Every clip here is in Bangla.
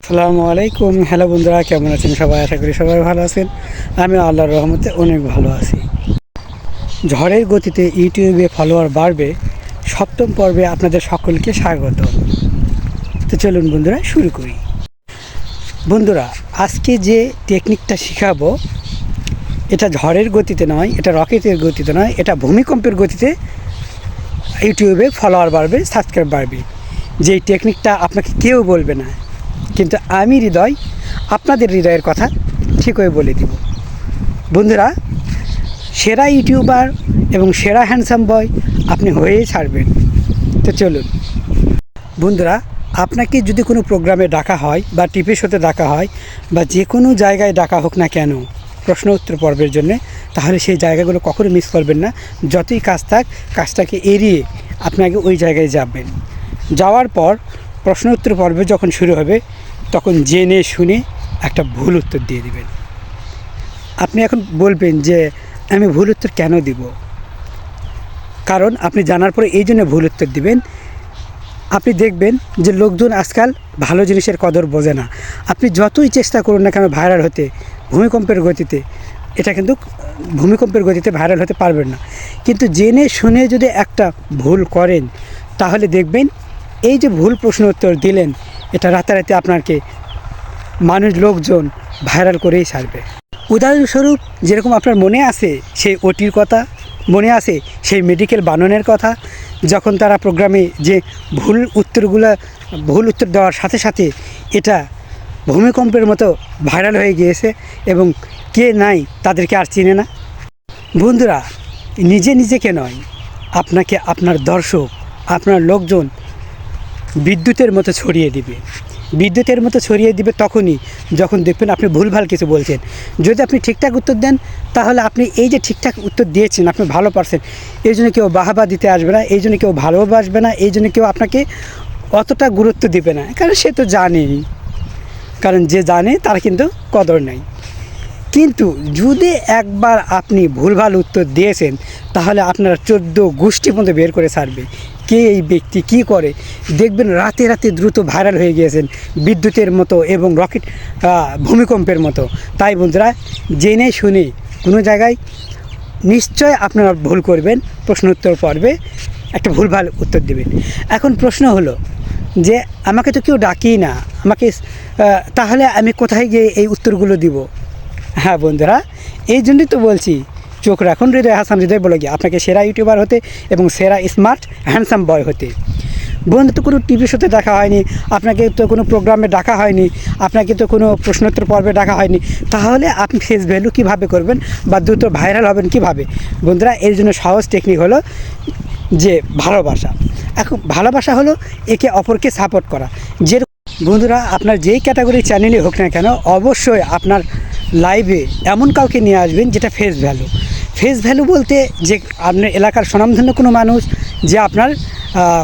আসসালামু আলাইকুম। হ্যালো বন্ধুরা, কেমন আছেন সবাই? আশা করি সবাই ভালো আছেন। আমি আল্লাহর রহমতে অনেক ভালো আছি। ঝড়ের গতিতে ইউটিউবে ফলোয়ার বাড়বে, সপ্তম পর্বে আপনাদের সকলকে স্বাগত। তো চলুন বন্ধুরা শুরু করি। বন্ধুরা, আজকে যে টেকনিকটা শেখাবো, এটা ঝড়ের গতিতে নয়, এটা রকেটের গতিতে নয়, এটা ভূমিকম্পের গতিতে ইউটিউবে ফলোয়ার বাড়বে, সাবস্ক্রাইব বাড়বে। যেই টেকনিকটা আপনাকে কেউ বলবে না, কিন্তু আমি আপনাদের হৃদয়ের কথা ঠিকই বলে দিব। বন্ধুরা, সেরা ইউটিউবার এবং সেরা হ্যান্ডসাম বয় আপনি হয়েই ছাড়বেন। তো চলুন বন্ধুরা, আপনাকে যদি কোনো প্রোগ্রামে ডাকা হয় বা টিভি শোতে ডাকা হয় বা যে কোনো জায়গায় ডাকা হোক না কেন প্রশ্ন উত্তর পর্বের জন্য, তাহলে সেই জায়গাগুলো কখনো মিস করবেন না। যতই কাজ থাক, কাজটাকে এড়িয়ে আপনাকে ওই জায়গায় যাবেন। যাওয়ার পর প্রশ্ন উত্তর পর্বে যখন শুরু হবে, তখন জেনে শুনে একটা ভুল উত্তর দিয়ে দিবেন। আপনি এখন বলবেন যে আমি ভুল উত্তর কেন দিব? কারণ আপনি জানার পরে এই জন্য ভুল উত্তর দিবেন। আপনি দেখবেন যে লোকজন আজকাল ভালো জিনিসের কদর বোঝে না। আপনি যতই চেষ্টা করুন না কেন ভাইরাল হতে, ভূমিকম্পের গতিতে ভূমিকম্পের গতিতে ভাইরাল হতে পারবেন না। কিন্তু জেনে শুনে যদি একটা ভুল করেন, তাহলে দেখবেন এই যে ভুল প্রশ্ন উত্তর দিলেন, এটা রাতারাতি আপনাকে লোকজন ভাইরাল করেই ছাড়বে। উদাহরণস্বরূপ, যেরকম আপনার মনে আছে সেই ওটির কথা, মনে আছে সেই মেডিকেল বানানোর কথা, যখন তারা প্রোগ্রামে যে ভুল উত্তর দেওয়ার সাথে সাথে এটা ভূমিকম্পের মতো ভাইরাল হয়ে গিয়েছে এবং কে নাই তাদেরকে আর চিনে না। বন্ধুরা, নিজেকে নয়, আপনাকে আপনার দর্শক, আপনার লোকজন বিদ্যুতের মতো ছড়িয়ে দিবে তখনই যখন দেখবেন আপনি ভুলভাল কিছু বলছেন। যদি আপনি ঠিকঠাক উত্তর দেন, তাহলে আপনি এই যে ঠিকঠাক উত্তর দিয়েছেন, আপনি ভালো পারছেন, এই জন্য কেউ বাহাবা দিতে আসবে না, এই জন্য কেউ ভালোবাসবে না, এই জন্য কেউ আপনাকে অতটা গুরুত্ব দিবে না। কারণ সে তো জানেই, কারণ যে জানে তার কিন্তু কদর নাই। কিন্তু যদি একবার আপনি ভুলভাল উত্তর দিয়েছেন, তাহলে আপনারা 14 গোষ্ঠী মধ্যে বের করে ছাড়বে কে এই ব্যক্তি কী করে। দেখবেন রাতে রাতে দ্রুত ভাইরাল হয়ে গিয়েছেন, বিদ্যুতের মতো এবং ভূমিকম্পের মতো। তাই বন্ধুরা, জেনে শুনে কোনো জায়গায় নিশ্চয় আপনারা ভুল করবেন, প্রশ্ন উত্তর পর্বে একটা ভুলভাল উত্তর দেবেন। এখন প্রশ্ন হলো যে আমাকে তো কেউ ডাকেই না, তাহলে আমি কোথায় গিয়ে এই উত্তরগুলো দিব? হ্যাঁ বন্ধুরা, এই জন্যই তো বলছি, চোখ রাখুন হৃদয়, হাসান হৃদয় বলে গিয়ে আপনাকে সেরা ইউটিউবার হতে এবং সেরা স্মার্ট হ্যান্ডসাম বয় হতে। বন্ধু, তো কোনো টিভি শোতে দেখা হয়নি, আপনাকে তো কোনো প্রোগ্রামে ডাকা হয়নি, আপনাকে তো কোনো প্রশ্নোত্তর পর্বে ডাকা হয়নি, তাহলে আপনি ফেস ভ্যালু কীভাবে করবেন বা দ্রুত ভাইরাল হবেন কীভাবে? বন্ধুরা, এর জন্য সহজ টেকনিক হলো যে ভালোবাসা। এখন ভালোবাসা হলো একে অপরকে সাপোর্ট করা। যে বন্ধুরা, আপনার যেই ক্যাটাগরির চ্যানেলই হোক না কেন, অবশ্যই আপনার লাইভে এমন কাউকে নিয়ে আসবেন যেটা ফেস ভ্যালু বলতে যে আপনার এলাকার স্বনামধন্য কোনো মানুষ, যে আপনার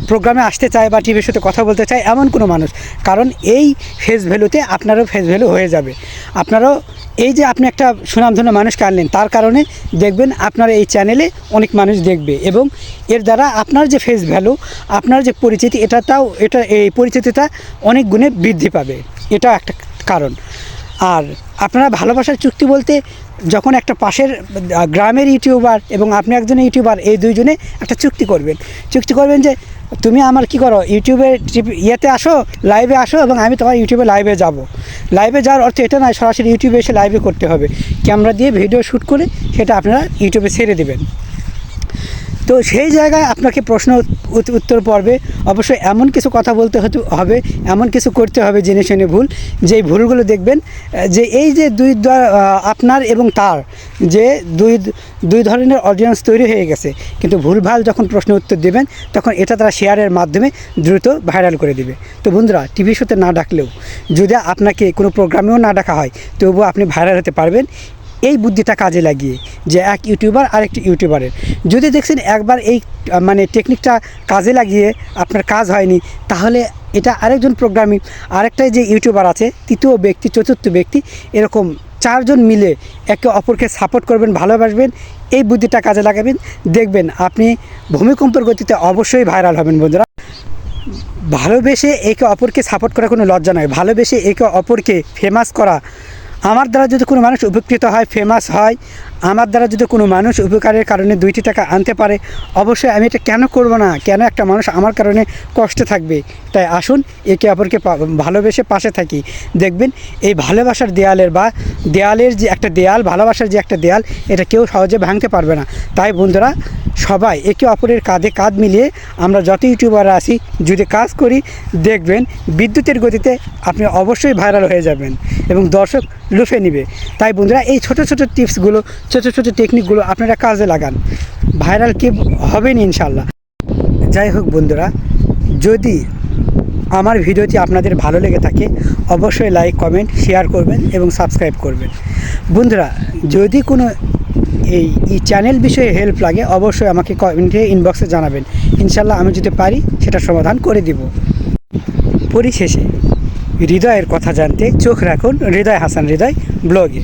প্রোগ্রামে আসতে চায় বা টিভির সাথে কথা বলতে চায়, এমন কোনো মানুষ। কারণ এই ফেস ভ্যালুতে আপনারও ফেস ভ্যালু হয়ে যাবে। আপনারও এই যে আপনি একটা সুনামধন্য মানুষকে আনলেন, তার কারণে দেখবেন আপনার এই চ্যানেলে অনেক মানুষ দেখবে এবং এর দ্বারা আপনার যে ফেস ভ্যালু, আপনার যে পরিচিতি, এই পরিচিতিটা অনেক গুণে বৃদ্ধি পাবে। এটাও একটা কারণ। আর আপনারা ভালোবাসার চুক্তি বলতে, যখন একটা পাশের গ্রামের ইউটিউবার এবং আপনি একজন ইউটিউবার, এই দুইজনে একটা চুক্তি করবেন যে তুমি আমার কি করো, ইউটিউবের ইয়েতে আসো, লাইভে আসো এবং আমি তোমার ইউটিউবে লাইভে যাওয়ার অর্থ এটা নয় সরাসরি ইউটিউবে এসে লাইভে করতে হবে। ক্যামেরা দিয়ে ভিডিও শ্যুট করে সেটা আপনারা ইউটিউবে ছেড়ে দেবেন। তো সেই জায়গায় আপনাকে প্রশ্ন উত্তর পর্বে অবশ্যই এমন কিছু কথা বলতে হবে, এমন কিছু করতে হবে জেনে শুনে ভুল, যেই ভুলগুলো দেখবেন যে এই যে আপনার এবং তার যে দুই ধরনের অডিয়েন্স তৈরি হয়ে গেছে, কিন্তু ভুলভাল যখন প্রশ্ন উত্তর দেবেন, তখন এটা তারা শেয়ারের মাধ্যমে দ্রুত ভাইরাল করে দেবে। তো বন্ধুরা, টিভি শোতে না ডাকলেও, যদি আপনাকে কোনো প্রোগ্রামেও না ডাকা হয়, তবুও আপনি ভাইরাল হতে পারবেন এই বুদ্ধিটা কাজে লাগিয়ে। যে এক ইউটিউবার আরেকটি ইউটিউবারের যদি দেখছেন একবার এই টেকনিকটা কাজে লাগিয়ে আপনার কাজ হয়নি, তাহলে এটা আরেকজন প্রোগ্রামিং, আরেকটাই যে ইউটিউবার আছে, তৃতীয় ব্যক্তি, চতুর্থ ব্যক্তি, এরকম 4 জন মিলে একে অপরকে সাপোর্ট করবেন, ভালোবাসবেন, এই বুদ্ধিটা কাজে লাগাবেন, দেখবেন আপনি ভূমিকম্পের গতিতে অবশ্যই ভাইরাল হবেন। বন্ধুরা, ভালোবেসে একে অপরকে সাপোর্ট করা কোনো লজ্জা নয়, ভালোবেসে একে অপরকে ফেমাস করা। আমার দ্বারা যদি কোনো মানুষ উপকৃত হয়, ফেমাস হয়, আমার দ্বারা যদি কোনো মানুষ উপকারের কারণে 2টি টাকা আনতে পারে, অবশ্যই আমি এটা কেন করব না? কেন একটা মানুষ আমার কারণে কষ্টে থাকবে? তাই আসুন একে অপরকে ভালোবেসে পাশে থাকি। দেখবেন এই ভালোবাসার দেয়ালের যে একটা দেয়াল, ভালোবাসার যে একটা দেয়াল, এটা কেউ সহজে ভাঙতে পারবে না। তাই বন্ধুরা, সবাই একে অপরের কাঁধে কাঁধ মিলিয়ে আমরা যত ইউটিউবাররা আছি যদি কাজ করি, দেখবেন বিদ্যুতের গতিতে আপনি অবশ্যই ভাইরাল হয়ে যাবেন এবং দর্শক লুফে নেবে। তাই বন্ধুরা, এই ছোট ছোট টিপসগুলো, ছোট ছোট টেকনিকগুলো আপনারা কাজে লাগান, ভাইরাল কি হবেন ইনশাল্লাহ। যাই হোক বন্ধুরা, যদি আমার ভিডিওটি আপনাদের ভালো লেগে থাকে অবশ্যই লাইক, কমেন্ট, শেয়ার করবেন এবং সাবস্ক্রাইব করবেন। বন্ধুরা, যদি কোনো এই চ্যানেল বিষয়ে হেল্প লাগে অবশ্যই আমাকে কমেন্টে ইনবক্সে জানাবেন, ইনশাল্লাহ আমি যদি পারি সেটা সমাধান করে দিব। পরিশেষে হৃদয়ের কথা জানতে চোখ রাখুন হৃদয় হাসান হৃদয় ব্লগে।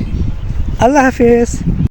আল্লাহ হাফেজ।